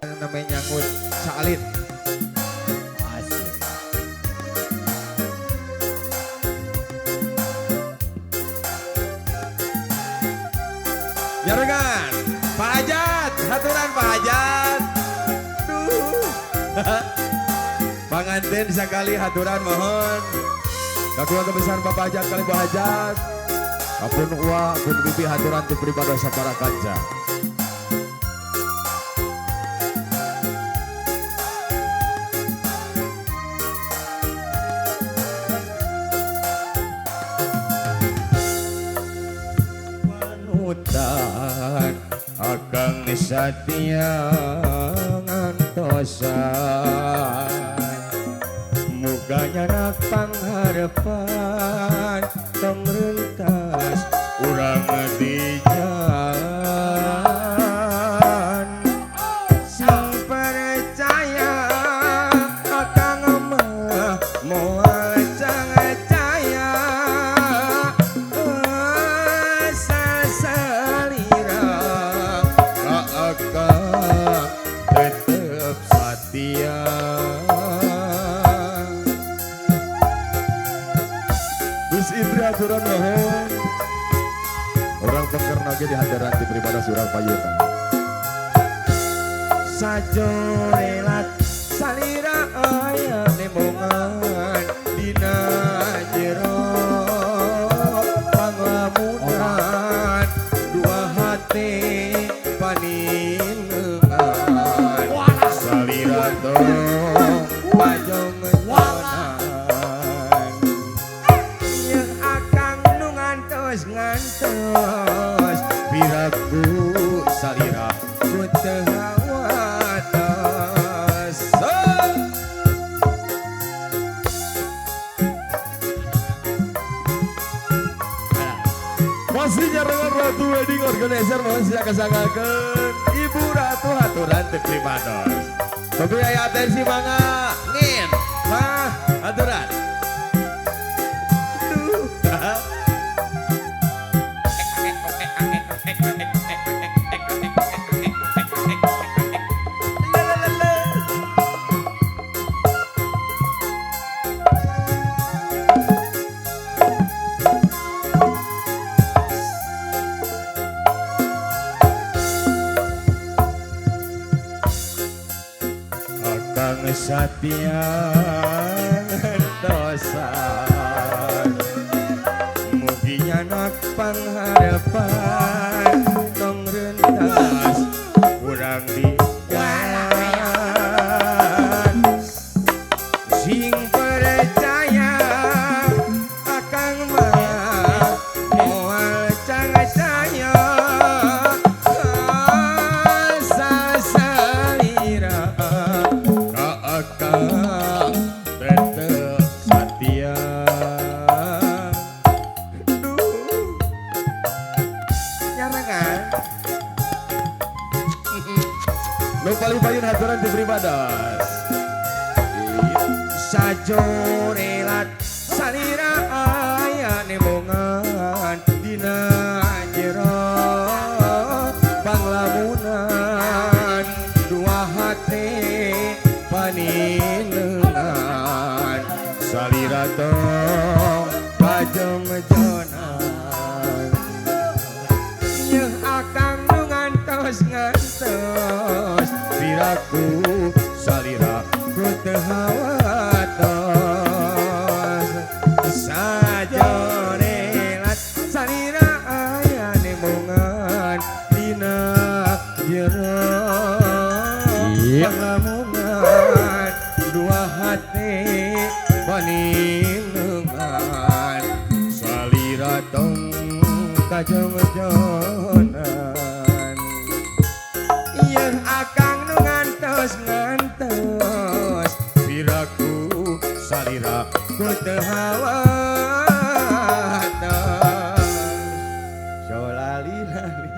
namanya nyangut salin. Asik. Nyarengan Pak Hajat, haturan Pak Hajat. Duh. Panganten sekali haturan mohon. Keluarga besar Bapak Hajat kali Bapak Hajat. Apun uwa, apun bibi haturan ti pribadi sabara kanca. Panutan akang satya ngantosan muganya nak pangharapan tong rentas urang di jalan sing percaya akang mah moal caya sasalira ka akang tetep satya. Gus Indri aturan mohon orang pengker nage di hadaran di pribadi surang payunan sajorelat salira aya nemongan dina jero panglamunan dua hati paninengan salira tong pajong ngantos piraku salira ku teu hawatos. Masih nyarengan Ratu Wedding Organizer mohon sia kasangakeun Ibu Ratu haturan teu pribados. Tapi aya atensi mangga ngin mah haturan. Akang satya dosan muginya nak pangharapan tong rentas urang di jalan sing percaya akang mah moal caya sasalira ka akang tetep satya. Nu paling payun haturan di pribadas sajorelat salira aya nemongan dina jero panglamunan dua hati paninengan salira tong pajong-jonan nyeuh akang nu ngantos piraku salira ku teu hawatos sajorelat salira aya nemongan dina jero panglamunan dua hati paninengan salira tong kajong-jonan yang akang nu ngantos piraku salira ku teu hawa